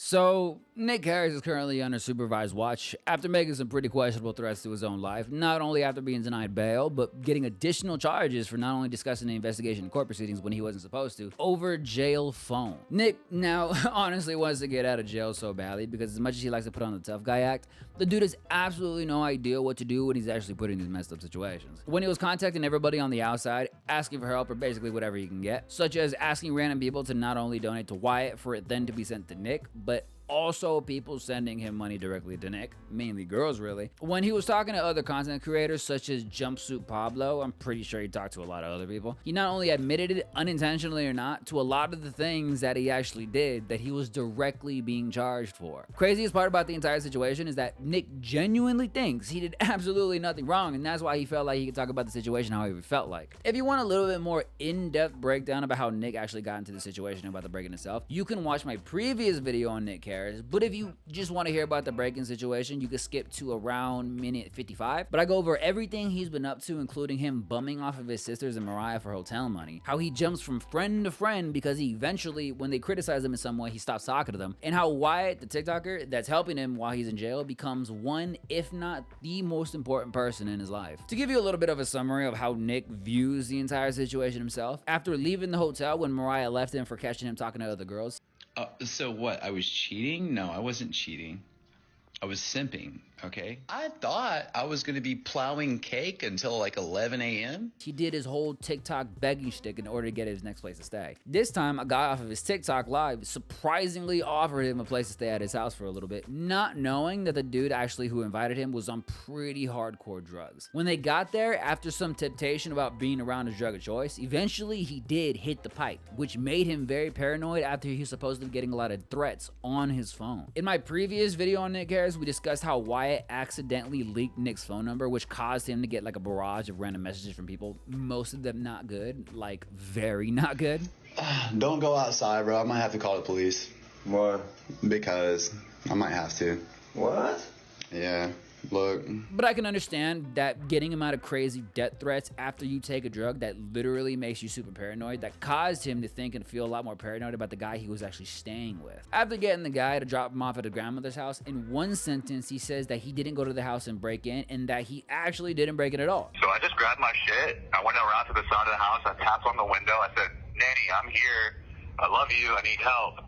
So, Nick Harris is currently under supervised watch after making some pretty questionable threats to his own life, not only after being denied bail, but getting additional charges for not only discussing the investigation in court proceedings when he wasn't supposed to, over jail phone. Nick now honestly wants to get out of jail so badly because as much as he likes to put on the tough guy act, the dude has absolutely no idea what to do when he's actually put in these messed up situations. When he was contacting everybody on the outside, asking for help or basically whatever he can get, such as asking random people to not only donate to Wyatt for it then to be sent to Nick, but also people sending him money directly to Nick, mainly girls really. When he was talking to other content creators such as Jumpsuit Pablo, I'm pretty sure he talked to a lot of other people, he not only admitted it, unintentionally or not, to a lot of the things that he actually did that he was directly being charged for. Craziest part about the entire situation is that Nick genuinely thinks he did absolutely nothing wrong, and that's why he felt like he could talk about the situation however he felt like. If you want a little bit more in-depth breakdown about how Nick actually got into the situation and about the break-in itself, you can watch my previous video on Nick Harris. But if you just want to hear about the break-in situation, you can skip to around minute 55. But I go over everything he's been up to, including him bumming off of his sisters and Mariah for hotel money, how he jumps from friend to friend because he eventually, when they criticize him in some way, he stops talking to them, and how Wyatt, the TikToker that's helping him while he's in jail, becomes one, if not the most important person in his life. To give you a little bit of a summary of how Nick views the entire situation himself, after leaving the hotel when Mariah left him for catching him talking to other girls. So what? I was cheating? No, I wasn't cheating. I was simping, okay? I thought I was going to be plowing cake until like 11 a.m. He did his whole TikTok begging shtick in order to get his next place to stay. This time, a guy off of his TikTok live surprisingly offered him a place to stay at his house for a little bit, not knowing that the dude actually who invited him was on pretty hardcore drugs. When they got there, after some temptation about being around his drug of choice, eventually he did hit the pipe, which made him very paranoid after he was supposedly getting a lot of threats on his phone. In my previous video on Nick Harris, we discussed how Wyatt accidentally leaked Nick's phone number, which caused him to get like a barrage of random messages from people, most of them not good, like very not good. Don't go outside, bro. I might have to call the police. Why? Because I might have to. What? Yeah. Look. But I can understand that getting him out of crazy death threats after you take a drug that literally makes you super paranoid, that caused him to think and feel a lot more paranoid about the guy he was actually staying with. After getting the guy to drop him off at a grandmother's house, in one sentence he says that he didn't go to the house and break in, and that he actually didn't break in at all. So I just grabbed my shit, I went around to the side of the house, I tapped on the window, I said, "Nanny, I'm here, I love you, I need help."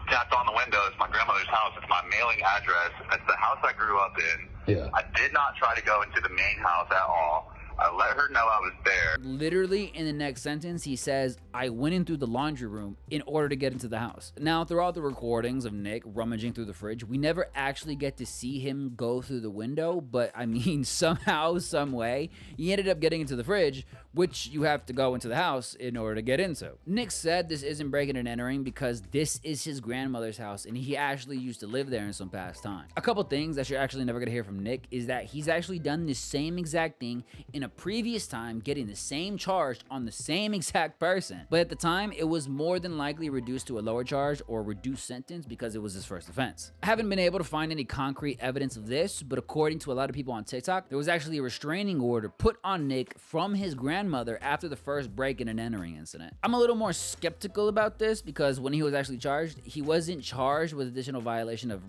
Tapped on the window, it's my grandmother's house, it's my mailing address, it's the house I grew up in. Yeah. I did not try to go into the main house at all. I let her know I was there. Literally in the next sentence, he says, "I went in through the laundry room in order to get into the house." Now, throughout the recordings of Nick rummaging through the fridge, we never actually get to see him go through the window, but I mean, somehow, some way, he ended up getting into the fridge, which you have to go into the house in order to get into. Nick said this isn't breaking and entering because this is his grandmother's house, and he actually used to live there in some past time. A couple things that you're actually never gonna hear from Nick is that he's actually done the same exact thing in a previous time, getting the same charge on the same exact person, but at the time it was more than likely reduced to a lower charge or reduced sentence because it was his first offense. I haven't been able to find any concrete evidence of this, but according to a lot of people on TikTok, there was actually a restraining order put on Nick from his grandmother after the first break-in and entering incident. I'm a little more skeptical about this because when he was actually charged, he wasn't charged with additional violation of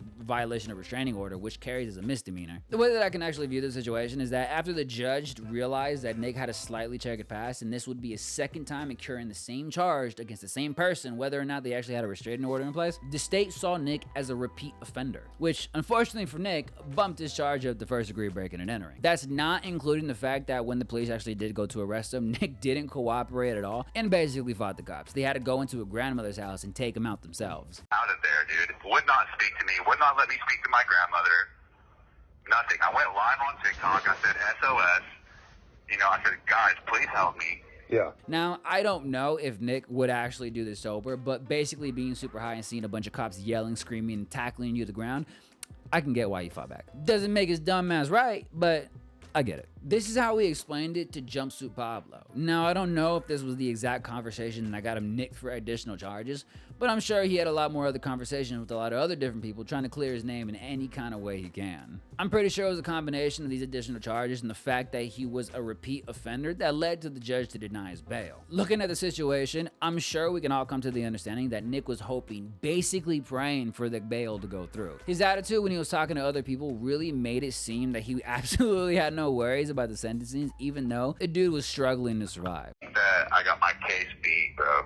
restraining order, which carries as a misdemeanor. The way that I can actually view the situation is that after the judge realized that Nick had a slightly checkered past, and this would be his second time incurring the same charge against the same person, whether or not they actually had a restraining order in place, the state saw Nick as a repeat offender, which unfortunately for Nick bumped his charge of the first degree breaking and entering. That's not including the fact that when the police actually did go to arrest him, Nick didn't cooperate at all and basically fought the cops. They had to go into a grandmother's house and take him out themselves. Out of there, dude. Would not speak to me, would not let me speak to my grandmother. Nothing. I went live on TikTok, I said SOS. You know, I said, "Guys, please help me." Yeah. Now, I don't know if Nick would actually do this sober, but basically being super high and seeing a bunch of cops yelling, screaming, and tackling you to the ground, I can get why he fought back. Doesn't make his dumb ass right, but I get it. This is how he explained it to Jumpsuit Pablo. Now, I don't know if this was the exact conversation that got him nicked for additional charges, but I'm sure he had a lot more other conversations with a lot of other different people trying to clear his name in any kind of way he can. I'm pretty sure it was a combination of these additional charges and the fact that he was a repeat offender that led to the judge to deny his bail. Looking at the situation, I'm sure we can all come to the understanding that Nick was hoping, basically praying for the bail to go through. His attitude when he was talking to other people really made it seem that he absolutely had no worries about the sentencing, even though the dude was struggling to survive. That I got my case beat, bro.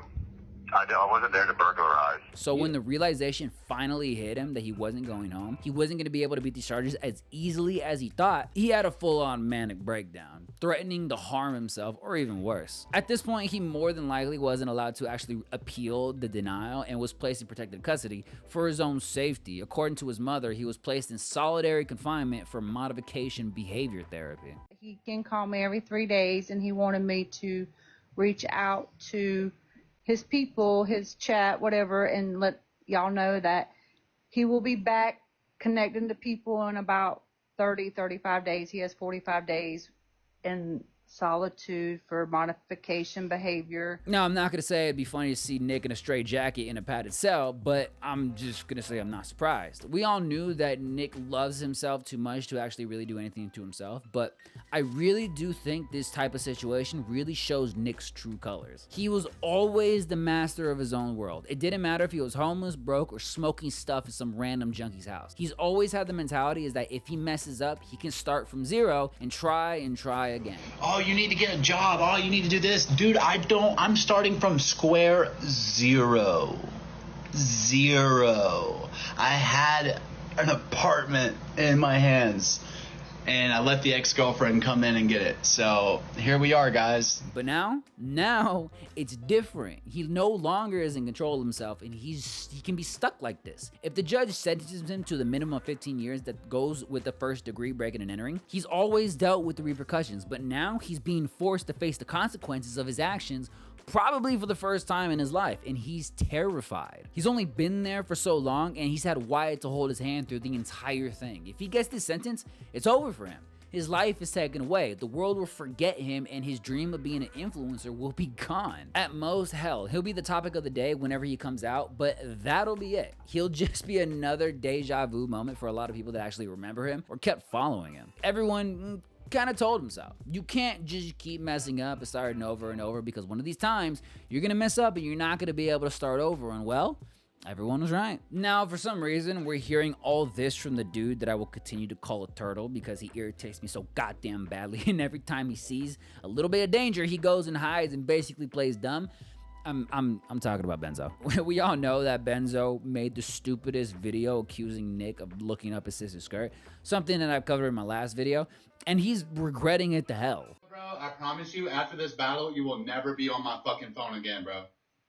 I wasn't there to burglarize. So when the realization finally hit him that he wasn't going home, he wasn't going to be able to beat these charges as easily as he thought, he had a full-on manic breakdown, threatening to harm himself or even worse. At this point, he more than likely wasn't allowed to actually appeal the denial and was placed in protective custody for his own safety. According to his mother, he was placed in solitary confinement for modification behavior therapy. He can call me every 3 days, and he wanted me to reach out to his people, his chat, whatever, and let y'all know that he will be back connecting to people in about 35 days. He has 45 days in solitude for modification behavior. Now, I'm not going to say it'd be funny to see Nick in a straight jacket in a padded cell, but I'm just going to say I'm not surprised. We all knew that Nick loves himself too much to actually really do anything to himself, but I really do think this type of situation really shows Nick's true colors. He was always the master of his own world. It didn't matter if he was homeless, broke, or smoking stuff in some random junkie's house. He's always had the mentality is that if he messes up, he can start from zero and try again. Oh, you need to get a job. Oh, you need to do this. Dude, I'm starting from square zero. I had an apartment in my hands, and I let the ex-girlfriend come in and get it. So here we are, guys. But now it's different. He no longer is in control of himself, and he can be stuck like this. If the judge sentences him to the minimum of 15 years that goes with the first degree breaking and entering, he's always dealt with the repercussions, but now he's being forced to face the consequences of his actions, probably for the first time in his life, and he's terrified. He's only been there for so long, and he's had Wyatt to hold his hand through the entire thing. If he gets this sentence, it's over for him. His life is taken away. The world will forget him, and his dream of being an influencer will be gone. At most, hell, he'll be the topic of the day whenever he comes out, but that'll be it. He'll just be another deja vu moment for a lot of people that actually remember him or kept following him. Everyone kind of told him so. You can't just keep messing up and starting over and over, because one of these times you're gonna mess up and you're not gonna be able to start over, and well, everyone was right. Now, for some reason, we're hearing all this from the dude that I will continue to call a turtle because he irritates me so goddamn badly, and every time he sees a little bit of danger, he goes and hides and basically plays dumb. I'm talking about Benzo. We all know that Benzo made the stupidest video accusing Nick of looking up his sister's skirt, something that I've covered in my last video, and he's regretting it to hell. Bro, I promise you, after this battle, you will never be on my fucking phone again, bro.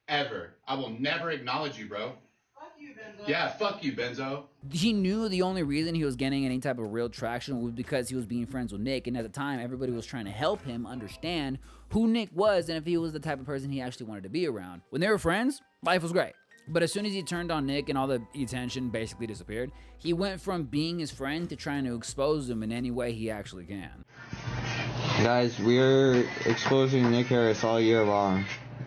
Ever. I will never acknowledge you, bro. Fuck you, Benzo. Yeah, fuck you, Benzo. He knew the only reason he was getting any type of real traction was because he was being friends with Nick, and at the time, everybody was trying to help him understand who Nick was and if he was the type of person he actually wanted to be around. When they were friends, life was great. But as soon as he turned on Nick and all the attention basically disappeared, he went from being his friend to trying to expose him in any way he actually can. Guys, we're exposing Nick Harris all year long,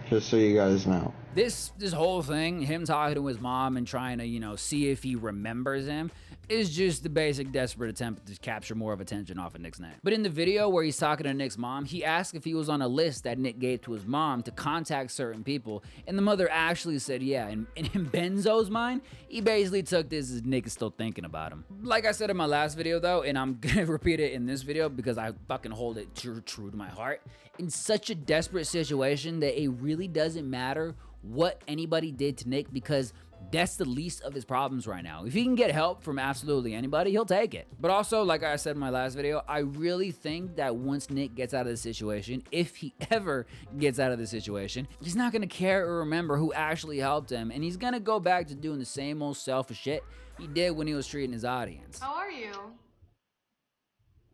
just so you guys know. This whole thing, him talking to his mom and trying to, see if he remembers him, is just the basic desperate attempt to capture more of attention off of Nick's name. But in the video where he's talking to Nick's mom, he asked if he was on a list that Nick gave to his mom to contact certain people, and the mother actually said yeah. And in Benzo's mind, he basically took this as Nick is still thinking about him. Like I said in my last video though, and I'm gonna repeat it in this video because I fucking hold it true to my heart, in such a desperate situation that it really doesn't matter what anybody did to Nick, because that's the least of his problems right now. If he can get help from absolutely anybody, he'll take it. But also, like I said in my last video, I really think that once Nick gets out of the situation, if he ever gets out of the situation, he's not gonna care or remember who actually helped him, and he's gonna go back to doing the same old selfish shit he did when he was treating his audience. How are you?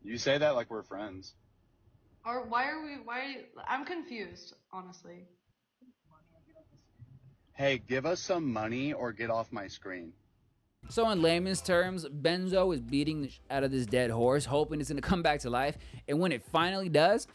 You say that like we're friends. Or I'm confused, honestly. Hey, give us some money or get off my screen. So in layman's terms, Benzo is beating the out of this dead horse, hoping it's gonna come back to life, and when it finally does,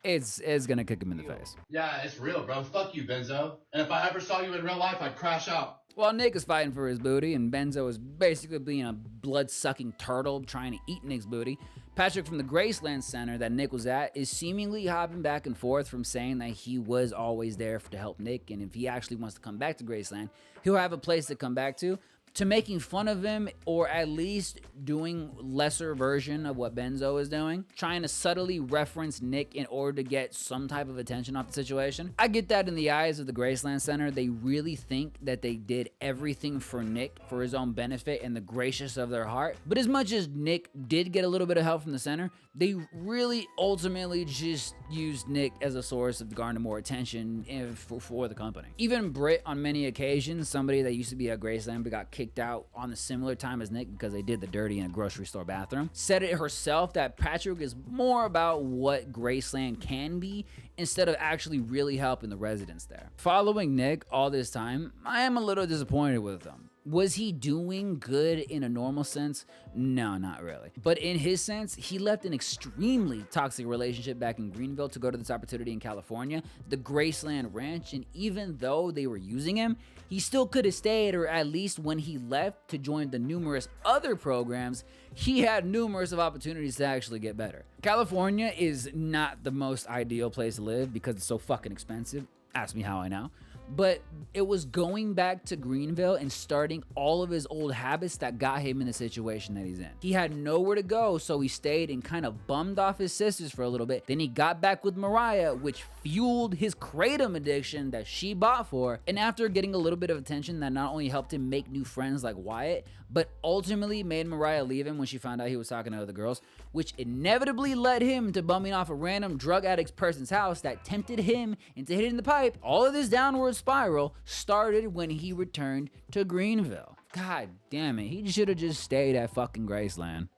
it's gonna kick him in the face. Yeah, it's real, bro. Fuck you, Benzo. And if I ever saw you in real life, I'd crash out. While Nick is fighting for his booty and Benzo is basically being a blood-sucking turtle trying to eat Nick's booty, Patrick from the Graceland Center that Nick was at is seemingly hopping back and forth from saying that he was always there to help Nick, and if he actually wants to come back to Graceland, he'll have a place to come back to making fun of him, or at least doing lesser version of what Benzo is doing, trying to subtly reference Nick in order to get some type of attention off the situation. I get that in the eyes of the Graceland Center, they really think that they did everything for Nick for his own benefit and the gracious of their heart. But as much as Nick did get a little bit of help from the center, they really ultimately just used Nick as a source of garner more attention for the company. Even Britt, on many occasions, somebody that used to be at Graceland but got kicked out on the similar time as Nick because they did the dirty in a grocery store bathroom, said it herself that Patrick is more about what Graceland can be instead of actually really helping the residents there. Following Nick all this time, I am a little disappointed with him. Was he doing good in a normal sense? No, not really. But in his sense, he left an extremely toxic relationship back in Greenville to go to this opportunity in California, the Graceland Ranch, and even though they were using him, he still could have stayed, or at least when he left to join the numerous other programs, he had numerous of opportunities to actually get better. California is not the most ideal place to live because it's so fucking expensive. Ask me how I know. But it was going back to Greenville and starting all of his old habits that got him in the situation that he's in. He had nowhere to go, so he stayed and kind of bummed off his sisters for a little bit. Then he got back with Mariah, which fueled his kratom addiction that she bought for. And after getting a little bit of attention that not only helped him make new friends like Wyatt, but ultimately made Mariah leave him when she found out he was talking to other girls, which inevitably led him to bumming off a random drug addict person's house that tempted him into hitting the pipe. All of this downward spiral started when he returned to Greenville. God damn it, he should have just stayed at fucking Graceland.